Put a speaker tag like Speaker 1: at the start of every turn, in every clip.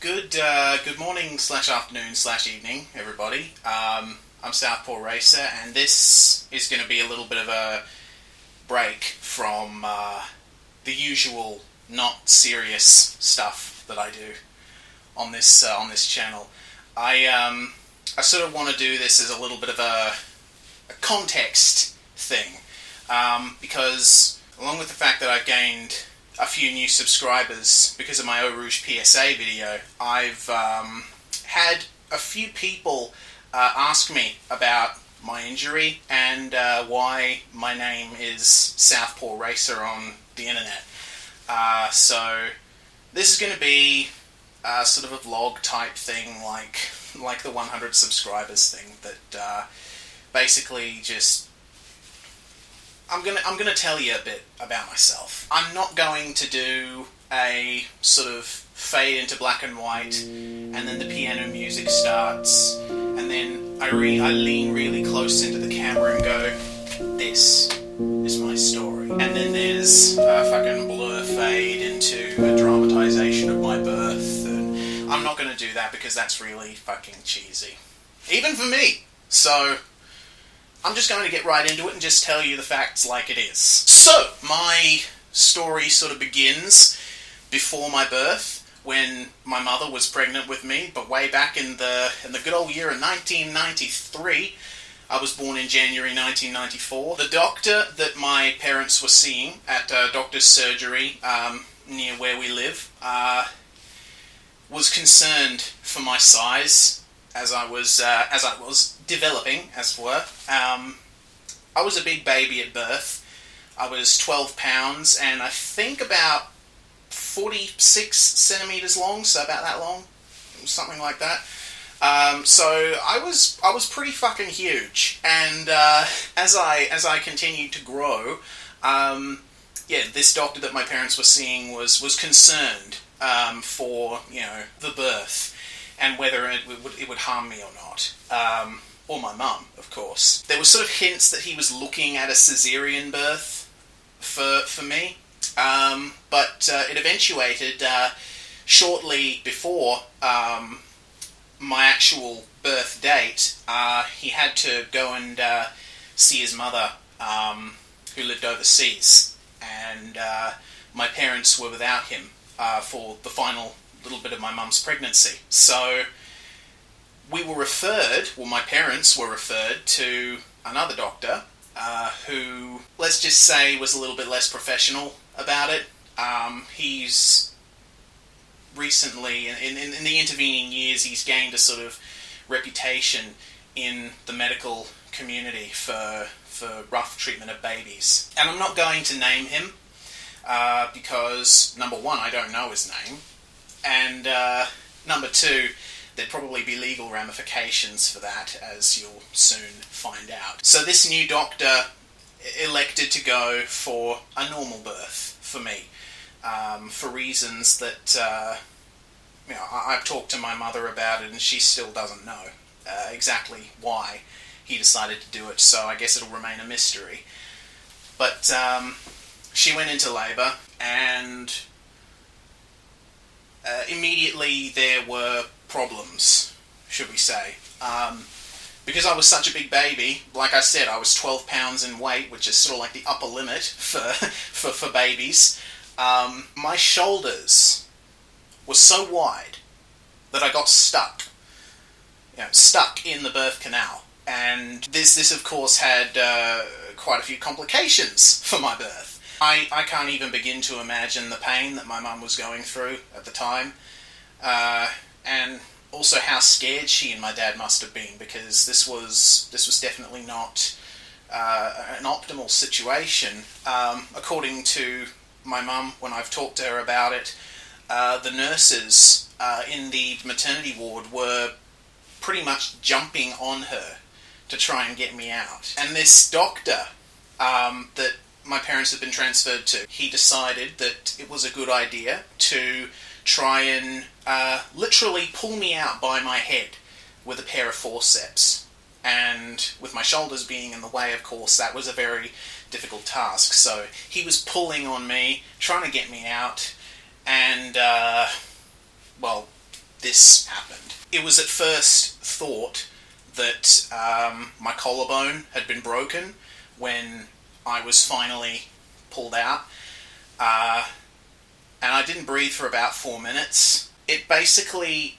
Speaker 1: Good morning slash afternoon slash evening, everybody. I'm Southpaw Racer, and this is going to be a little bit of a break from the usual not serious stuff that I do on this channel. I sort of want to do this as a little bit of a context thing, because along with the fact that I've gained a few new subscribers because of my Eau Rouge PSA video, I've had a few people ask me about my injury and why my name is Southpaw Racer on the internet. So this is going to be sort of a vlog type thing, like the 100 subscribers thing. That basically just I'm gonna tell you a bit about myself. I'm not going to do a sort of fade into black and white, and then the piano music starts, and then I lean really close into the camera and go, "This is my story." And then there's a fucking blur fade into a dramatization of my birth, and I'm not gonna do that because that's really fucking cheesy, even for me. So I'm just going to get right into it and just tell you the facts like it is. So, my story sort of begins before my birth, when my mother was pregnant with me, but way back in the good old year of 1993. I was born in January 1994. The doctor that my parents were seeing at a doctor's surgery near where we live was concerned for my size as I was developing, as it were. I was a big baby at birth. I was 12 pounds and I think about 46 centimeters long, so about that long, something like that. So I was pretty fucking huge, and as I continued to grow, this doctor that my parents were seeing was concerned for the birth and whether it would harm me or not. Or my mum, of course. There were sort of hints that he was looking at a caesarean birth for me, but it eventuated shortly before my actual birth date. He had to go and see his mother, who lived overseas, and my parents were without him for the final little bit of my mum's pregnancy. So my parents were referred to another doctor who, let's just say, was a little bit less professional about it. He's recently, in the intervening years, he's gained a sort of reputation in the medical community for rough treatment of babies. And I'm not going to name him because, number one, I don't know his name, and number two, there'd probably be legal ramifications for that, as you'll soon find out. So this new doctor elected to go for a normal birth for me, for reasons that I've talked to my mother about it, and she still doesn't know exactly why he decided to do it. So I guess it'll remain a mystery. But she went into labour, and immediately there were problems, should we say. Because I was such a big baby, like I said, I was 12 pounds in weight, which is sort of like the upper limit for babies. My shoulders were so wide that I got stuck in the birth canal. And this of course had quite a few complications for my birth. I can't even begin to imagine the pain that my mum was going through at the time. And also how scared she and my dad must have been, because this was definitely not an optimal situation. According to my mum, when I've talked to her about it, the nurses in the maternity ward were pretty much jumping on her to try and get me out. And this doctor that my parents had been transferred to, he decided that it was a good idea to try and literally pull me out by my head with a pair of forceps. And with my shoulders being in the way, of course, that was a very difficult task. So he was pulling on me, trying to get me out, and, this happened. It was at first thought that my collarbone had been broken when I was finally pulled out, and I didn't breathe for about 4 minutes. It basically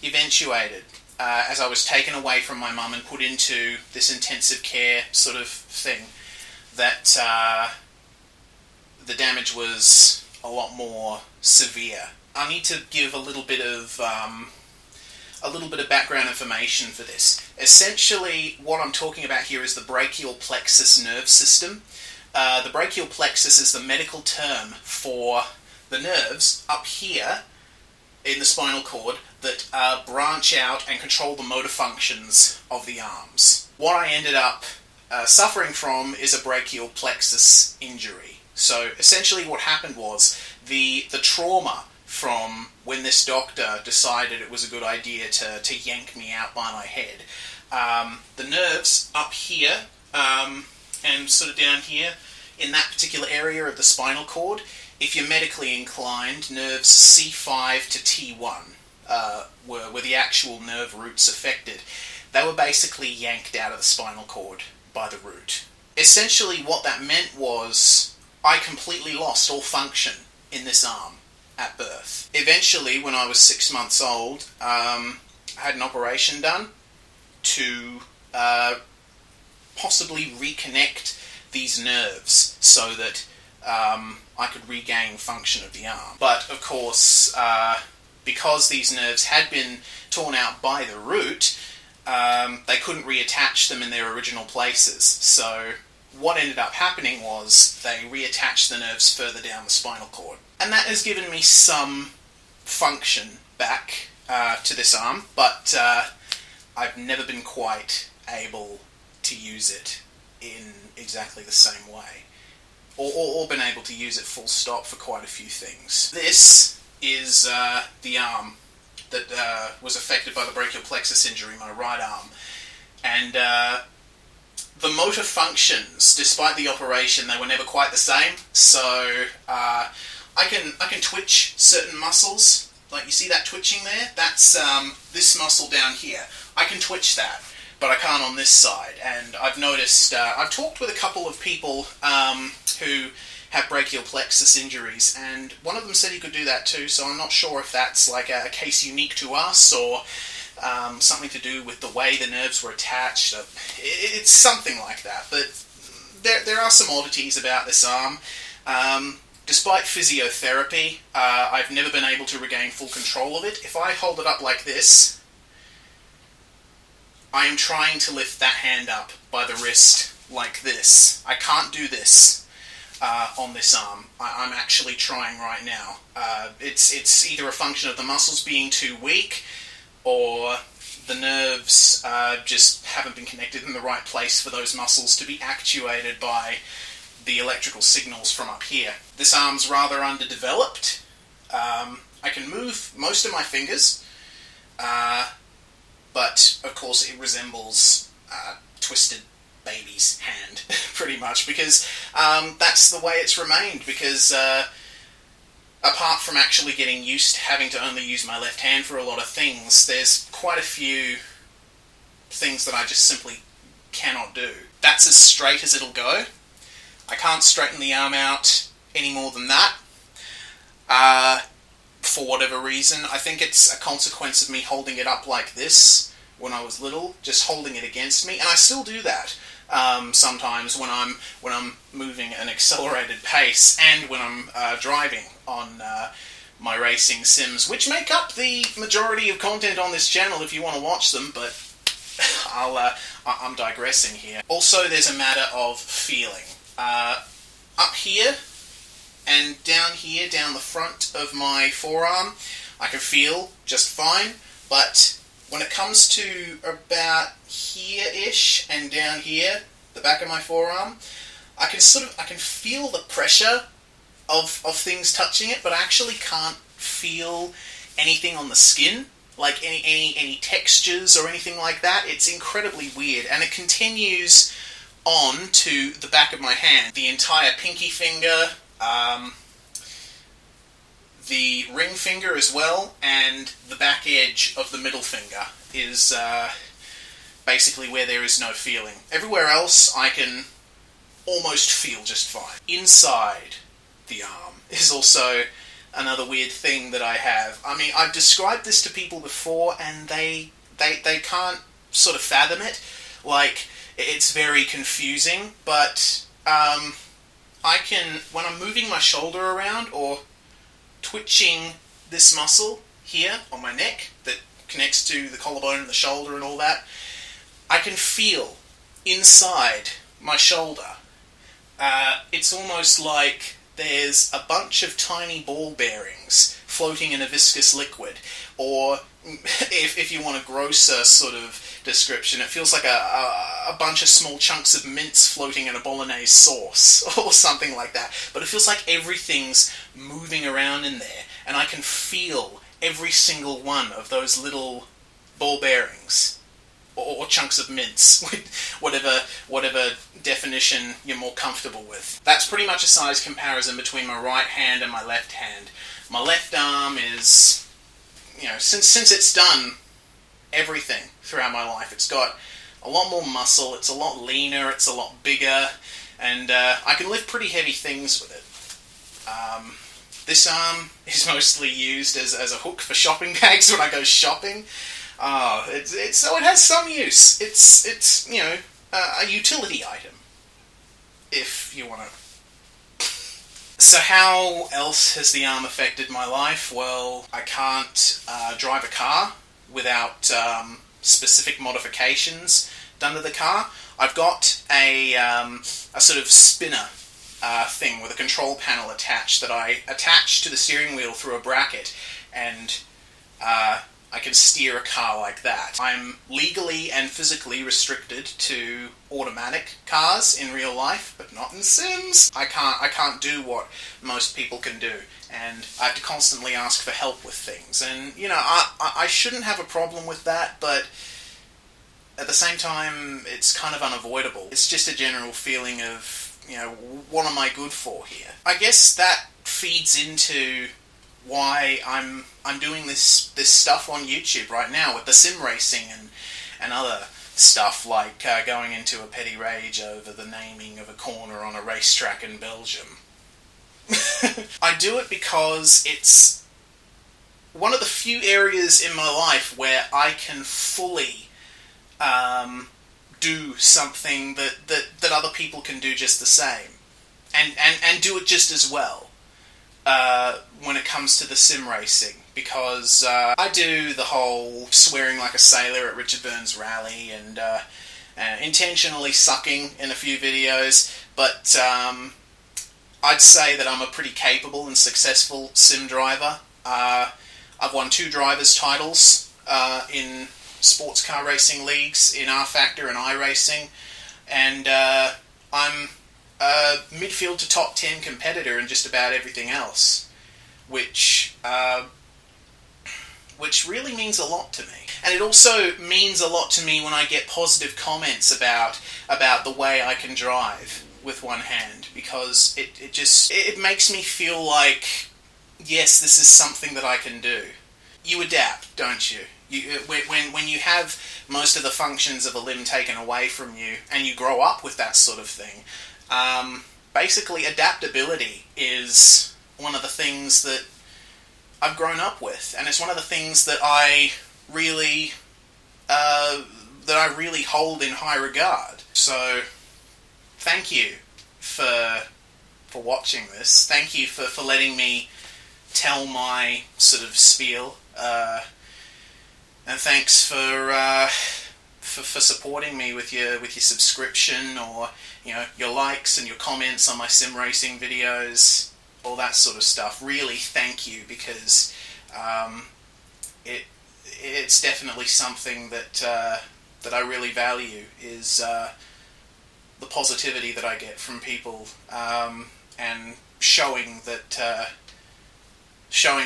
Speaker 1: eventuated as I was taken away from my mum and put into this intensive care sort of thing, that the damage was a lot more severe. I need to give a little bit of background information for this. Essentially, what I'm talking about here is the brachial plexus nerve system. The brachial plexus is the medical term for the nerves up here in the spinal cord that branch out and control the motor functions of the arms. What I ended up suffering from is a brachial plexus injury. So essentially what happened was the trauma from when this doctor decided it was a good idea to yank me out by my head. The nerves up here and sort of down here in that particular area of the spinal cord, if you're medically inclined, nerves C5 to T1 were the actual nerve roots affected. They were basically yanked out of the spinal cord by the root. Essentially what that meant was I completely lost all function in this arm at birth. Eventually, when I was 6 months old, I had an operation done to possibly reconnect these nerves so that I could regain function of the arm. But of course, because these nerves had been torn out by the root, they couldn't reattach them in their original places. So what ended up happening was they reattached the nerves further down the spinal cord. And that has given me some function back to this arm, but I've never been quite able to use it in exactly the same way, or been able to use it full stop for quite a few things. This is the arm that was affected by the brachial plexus injury, my right arm, and the motor functions, despite the operation, they were never quite the same. So I can twitch certain muscles, like you see that twitching there? That's this muscle down here. I can twitch that, but I can't on this side. And I've noticed, I've talked with a couple of people who have brachial plexus injuries, and one of them said he could do that too, so I'm not sure if that's like a case unique to us, or something to do with the way the nerves were attached. It's something like that, but there are some oddities about this arm. Despite physiotherapy, I've never been able to regain full control of it. If I hold it up like this, I am trying to lift that hand up by the wrist like this. I can't do this on this arm. I'm actually trying right now. It's either a function of the muscles being too weak, or the nerves just haven't been connected in the right place for those muscles to be actuated by the electrical signals from up here. This arm's rather underdeveloped. I can move most of my fingers, but of course it resembles a twisted baby's hand, pretty much, because that's the way it's remained, because apart from actually getting used to having to only use my left hand for a lot of things, there's quite a few things that I just simply cannot do. That's as straight as it'll go. I can't straighten the arm out any more than that, for whatever reason. I think it's a consequence of me holding it up like this when I was little, just holding it against me, and I still do that sometimes when I'm moving at an accelerated pace, and when I'm driving on my racing sims, which make up the majority of content on this channel if you want to watch them, but I'm digressing here. Also, there's a matter of feeling. Up here and down here, down the front of my forearm, I can feel just fine, but when it comes to about here-ish and down here, the back of my forearm, I can feel the pressure of things touching it, but I actually can't feel anything on the skin, like any textures or anything like that. It's incredibly weird, and it continues on to the back of my hand. The entire pinky finger, The ring finger as well, and the back edge of the middle finger is basically where there is no feeling. Everywhere else I can almost feel just fine. Inside the arm is also another weird thing that I have. I mean, I've described this to people before and they can't sort of fathom it. Like, it's very confusing, but I can, when I'm moving my shoulder around or twitching this muscle here on my neck that connects to the collarbone and the shoulder and all that, I can feel inside my shoulder. It's almost like there's a bunch of tiny ball bearings floating in a viscous liquid, or if you want a grosser sort of description, it feels like a bunch of small chunks of mince floating in a bolognese sauce, or something like that. But it feels like everything's moving around in there, and I can feel every single one of those little ball bearings, or chunks of mince, whatever definition you're more comfortable with. That's pretty much a size comparison between my right hand and my left hand. My left arm is, since it's done everything throughout my life, it's got a lot more muscle, it's a lot leaner, it's a lot bigger, and I can lift pretty heavy things with it. This arm is mostly used as a hook for shopping bags when I go shopping. So it has some use. It's a utility item, if you want to. So how else has the arm affected my life? Well, I can't drive a car without specific modifications done to the car. I've got a sort of spinner thing with a control panel attached that I attach to the steering wheel through a bracket, and I can steer a car like that. I'm legally and physically restricted to automatic cars in real life, but not in Sims. I can't do what most people can do, and I have to constantly ask for help with things. And, I shouldn't have a problem with that, but at the same time, it's kind of unavoidable. It's just a general feeling of, what am I good for here? I guess that feeds into why I'm doing this stuff on YouTube right now with the sim racing and other stuff, like going into a petty rage over the naming of a corner on a racetrack in Belgium. I do it because it's one of the few areas in my life where I can fully do something that other people can do just the same, and do it just as well. When it comes to the sim racing, because I do the whole swearing like a sailor at Richard Burns Rally and intentionally sucking in a few videos, but I'd say that I'm a pretty capable and successful sim driver. I've won 2 drivers' titles in sports car racing leagues in R-Factor and iRacing, and I'm a midfield to top 10 competitor in just about everything else, which really means a lot to me. And it also means a lot to me when I get positive comments about the way I can drive with one hand, because it makes me feel like, yes, this is something that I can do. You adapt, don't you? When you have most of the functions of a limb taken away from you, and you grow up with that sort of thing, basically adaptability is one of the things that I've grown up with, and it's one of the things that I really hold in high regard. So thank you for watching this. Thank you for letting me tell my sort of spiel, and thanks for supporting me with your subscription, or your likes and your comments on my sim racing videos, all that sort of stuff. Really, thank you, because it's definitely something that I really value, is the positivity that I get from people, and showing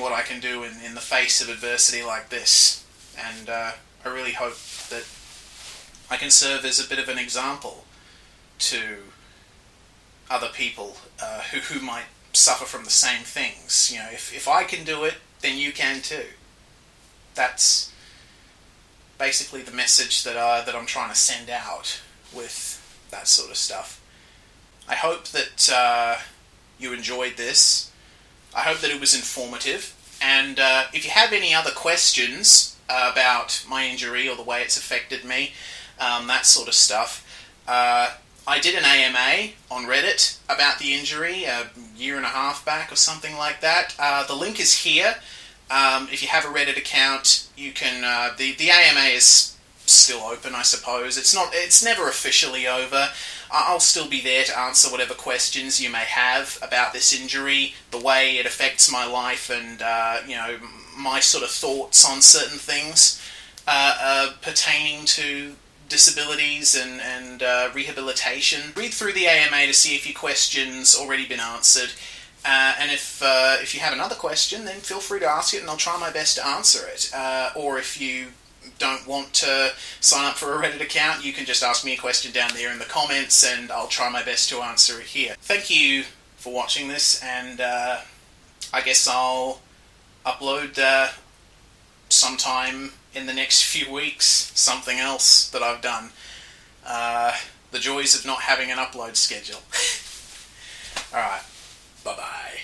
Speaker 1: what I can do in the face of adversity like this. And I really hope that I can serve as a bit of an example to other people who might suffer from the same things. You know, if I can do it, then you can too. That's basically the message that I'm trying to send out with that sort of stuff. I hope that you enjoyed this. I hope that it was informative. And if you have any other questions about my injury or the way it's affected me, that sort of stuff, I did an AMA on Reddit about the injury a year and a half back or something like that. The link is here. If you have a Reddit account, you can. The AMA is still open, I suppose. It's never officially over. I'll still be there to answer whatever questions you may have about this injury, the way it affects my life, and my sort of thoughts on certain things pertaining to disabilities and rehabilitation. Read through the AMA to see if your question's already been answered. And if you have another question, then feel free to ask it, and I'll try my best to answer it. Or if you don't want to sign up for a Reddit account, you can just ask me a question down there in the comments, and I'll try my best to answer it here. Thank you for watching this, and I guess I'll upload sometime in the next few weeks something else that I've done. The joys of not having an upload schedule. Alright. Bye-bye.